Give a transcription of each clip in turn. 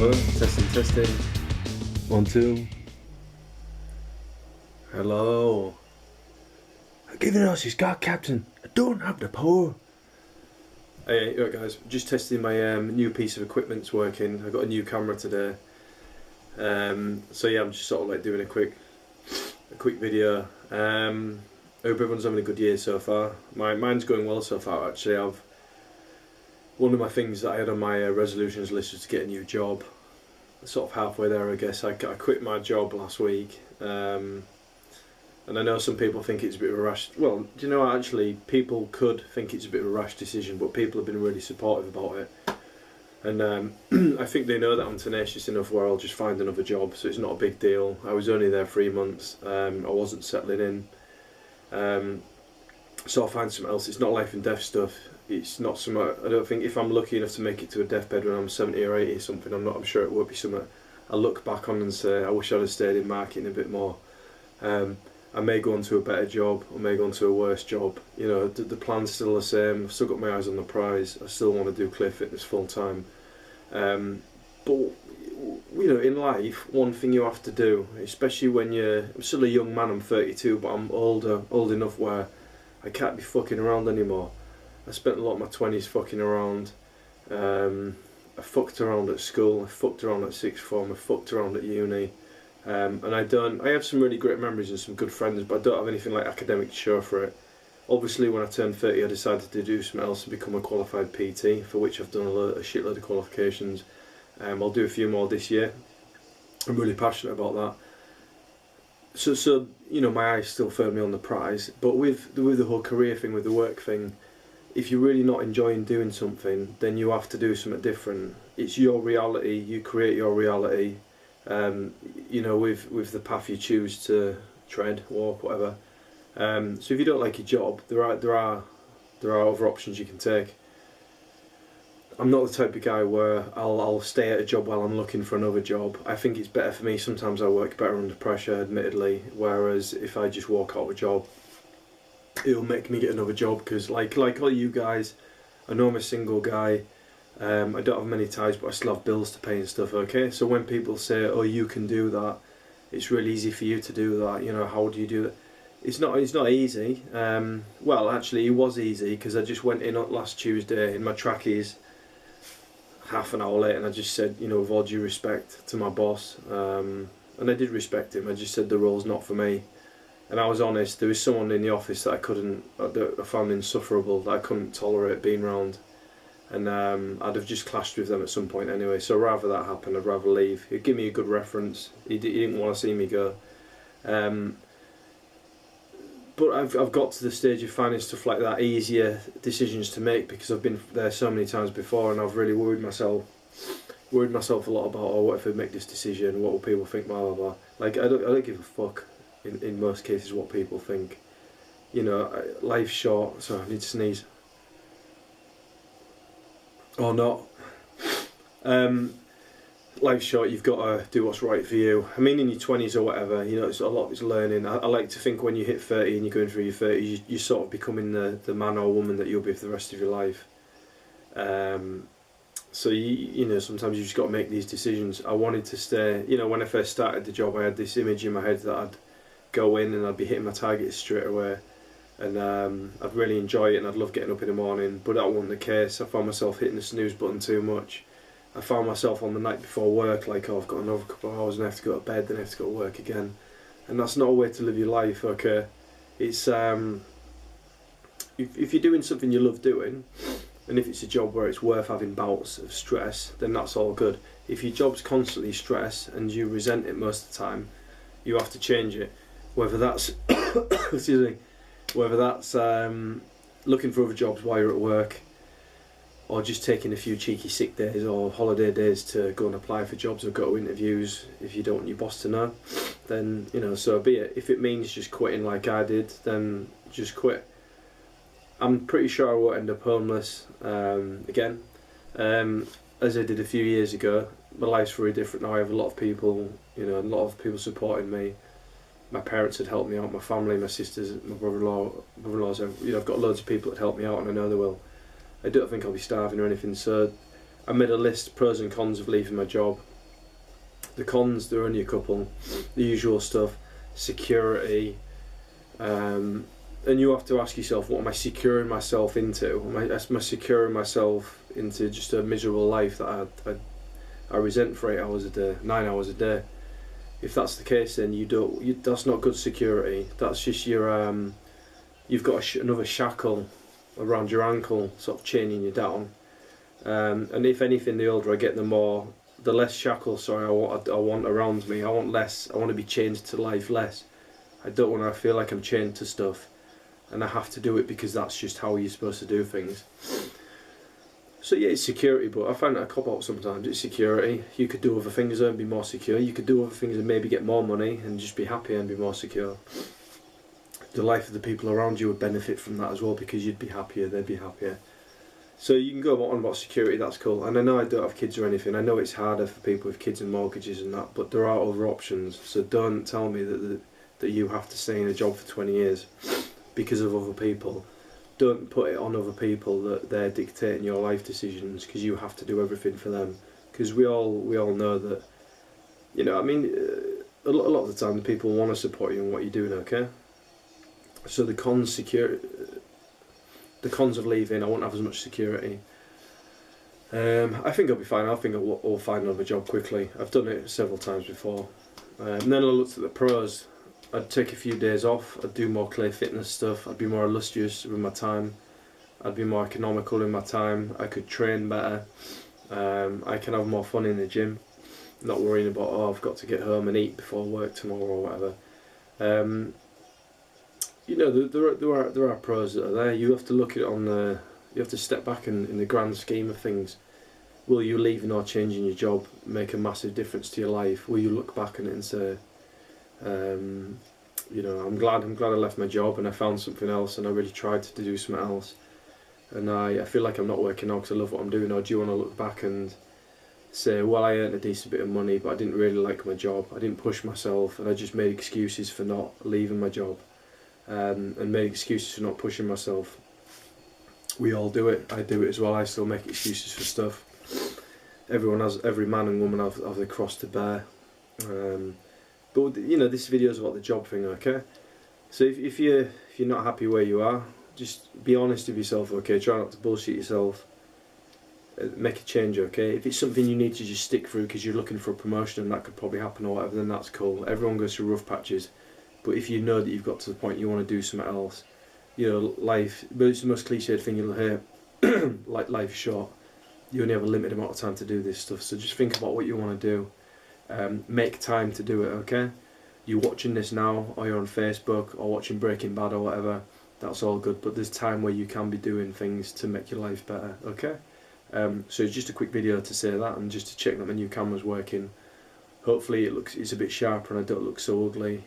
Hello, testing. 1, 2. Hello. Giving us his car, Captain. I don't have the power. Hey, right guys, just testing my new piece of equipment's working. I got a new camera today. So yeah, I'm just sort of like doing a quick video. I hope everyone's having a good year so far. Mine's going well so far actually. One of my things that I had on my resolutions list was to get a new job. Sort of halfway there, I guess. I quit my job last week, and I know some people think it's a bit of a rash. Well, do you know, actually, people could think it's a bit of a rash decision, but people have been really supportive about it. And I think they know that I'm tenacious enough where I'll just find another job, so it's not a big deal. I was only there 3 months. I wasn't settling in. So I'll find something else. It's not life and death stuff. It's not something. I don't think if I'm lucky enough to make it to a deathbed when I'm 70 or 80 or something, I'm sure it won't be something I look back on and say I wish I'd have stayed in marketing a bit more. I may go on to a better job, I may go on to a worse job. You know, the plan's still the same. I've still got my eyes on the prize. I still want to do clear fitness full time. But you know, in life, one thing you have to do, especially when I'm still a young man. I'm 32, but I'm old enough where I can't be fucking around anymore. I spent a lot of my 20s fucking around. I fucked around at school, I fucked around at sixth form, I fucked around at uni. And I have some really great memories and some good friends, but I don't have anything like academic to show for it. Obviously when I turned 30 I decided to do something else and become a qualified PT, for which I've done a shitload of qualifications. I'll do a few more this year. I'm really passionate about that. So you know, my eyes still firmly on the prize, but with the whole career thing, with the work thing, if you're really not enjoying doing something, then you have to do something different. It's your reality, you create your reality. You know, with the path you choose to tread, walk, whatever. So if you don't like your job, there are other options you can take. I'm not the type of guy where I'll stay at a job while I'm looking for another job. I think it's better for me. Sometimes I work better under pressure, admittedly. Whereas if I just walk out of a job, it'll make me get another job. Because like all you guys, I know I'm a single guy. I don't have many ties, but I still have bills to pay and stuff. Okay, so when people say, "Oh, you can do that," it's really easy for you to do that. You know, how do you do that? It's not easy. Well, actually, it was easy because I just went in last Tuesday in my trackies. Half an hour late, and I just said, you know, with all due respect to my boss, and I did respect him. I just said the role's not for me, and I was honest. There was someone in the office that I found insufferable, that I couldn't tolerate being around, and I'd have just clashed with them at some point anyway. So rather that happen, I'd rather leave. He'd give me a good reference. He didn't want to see me go. But I've got to the stage of finding stuff like that easier decisions to make, because I've been there so many times before, and I've really worried myself a lot about, oh, what if I make this decision, what will people think, blah blah blah. Like I don't give a fuck in most cases what people think. You know, life's short. So I need to sneeze. Or not. Life's short, you've got to do what's right for you. I mean, in your 20s or whatever, you know, it's a lot is learning. I like to think when you hit 30 and you're going through your 30s, you're sort of becoming the man or woman that you'll be for the rest of your life. So, you know, sometimes you've just got to make these decisions. I wanted to stay, you know, when I first started the job, I had this image in my head that I'd go in and I'd be hitting my targets straight away. And I'd really enjoy it, and I'd love getting up in the morning, but that wasn't the case. I found myself hitting the snooze button too much. I found myself on the night before work like, oh, I've got another couple of hours and I have to go to bed, then I have to go to work again. And that's not a way to live your life, okay? It's if you're doing something you love doing, and if it's a job where it's worth having bouts of stress, then that's all good. If your job's constantly stress and you resent it most of the time, you have to change it. Whether that's excuse me, whether that's looking for other jobs while you're at work, or just taking a few cheeky sick days or holiday days to go and apply for jobs or go to interviews. If you don't want your boss to know, then, you know, so be it. If it means just quitting like I did, then just quit. I'm pretty sure I won't end up homeless again, as I did a few years ago. My life's very different now. I have a lot of people, you know, a lot of people supporting me. My parents had helped me out, my family, my sisters, my brother-in-laws. You know, I've got loads of people that help me out, and I know they will. I don't think I'll be starving or anything, so I made a list, pros and cons of leaving my job. The cons, there are only a couple. The usual stuff, security, and you have to ask yourself, what am I securing myself into? Am I securing myself into just a miserable life that I resent for 8 hours a day, 9 hours a day? If that's the case, then that's not good security. That's just you've got another shackle around your ankle, sort of chaining you down. And if anything, the older I get, the less shackles I want around me. I want less. I want to be chained to life less. I don't want to feel like I'm chained to stuff, and I have to do it because that's just how you're supposed to do things. So yeah, it's security, but I find that a cop out sometimes. It's security. You could do other things and be more secure. You could do other things and maybe get more money and just be happier and be more secure. The life of the people around you would benefit from that as well, because you'd be happier, they'd be happier. So you can go on about security, that's cool. And I know I don't have kids or anything. I know it's harder for people with kids and mortgages and that, but there are other options. So don't tell me that you have to stay in a job for 20 years because of other people. Don't put it on other people that they're dictating your life decisions, because you have to do everything for them. Because we all know that, you know, I mean, a lot of the time the people want to support you in what you're doing, okay? So the cons of leaving, I won't have as much security. I think I'll be fine. I think I'll find another job quickly. I've done it several times before. And then I looked at the pros. I'd take a few days off, I'd do more clay fitness stuff, I'd be more illustrious with my time, I'd be more economical in my time, I could train better, I can have more fun in the gym, not worrying about, oh, I've got to get home and eat before work tomorrow or whatever. You know, there are pros that are there. You have to look at it you have to step back in the grand scheme of things. Will you leaving or changing your job make a massive difference to your life? Will you look back on it and say, you know, I'm glad I left my job and I found something else and I really tried to do something else, and I feel like I'm not working now because I love what I'm doing? Or do you want to look back and say, well, I earned a decent bit of money but I didn't really like my job, I didn't push myself, and I just made excuses for not leaving my job, and made excuses for not pushing myself. We all do it. I do it as well. I still make excuses for stuff. Every man and woman have their cross to bear. But you know, this video is about the job thing, okay? So if you're not happy where you are, just be honest with yourself, okay? Try not to bullshit yourself. Make a change, okay? If it's something you need to just stick through because you're looking for a promotion and that could probably happen or whatever, then that's cool. Everyone goes through rough patches. But if you know that you've got to the point you want to do something else, you know, life, but it's the most cliched thing you'll hear, like life's short. You only have a limited amount of time to do this stuff, so just think about what you want to do. Make time to do it, okay? You're watching this now, or you're on Facebook, or watching Breaking Bad or whatever, that's all good, but there's time where you can be doing things to make your life better, okay? So just a quick video to say that, and just to check that the new camera's working. Hopefully it's a bit sharper and I don't look so ugly.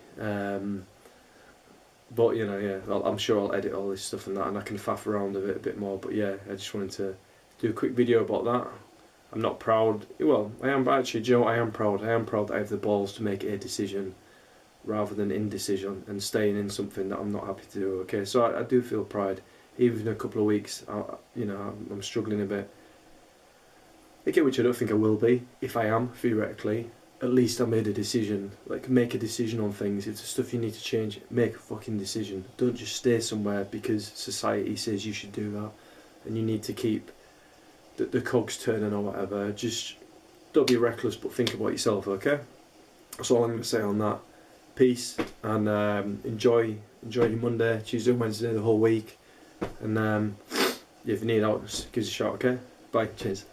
But you know, yeah, I'm sure I'll edit all this stuff and that, and I can faff around with it a bit more, but yeah, I just wanted to do a quick video about that. I'm not proud, well, I am actually, do you know what, I am proud that I have the balls to make a decision rather than indecision and staying in something that I'm not happy to do, okay? So I do feel pride, even in a couple of weeks, you know, I'm struggling a bit. Okay, which I don't think I will be. If I am, theoretically, at least I made a decision. Like, make a decision on things. If there's stuff you need to change, make a fucking decision. Don't just stay somewhere because society says you should do that and you need to keep the cogs turning or whatever. Just don't be reckless, but think about yourself, okay? That's all I'm going to say on that. Peace, and enjoy your Monday, Tuesday, Wednesday, the whole week. And if you need out, just give us a shout, okay? Bye, cheers.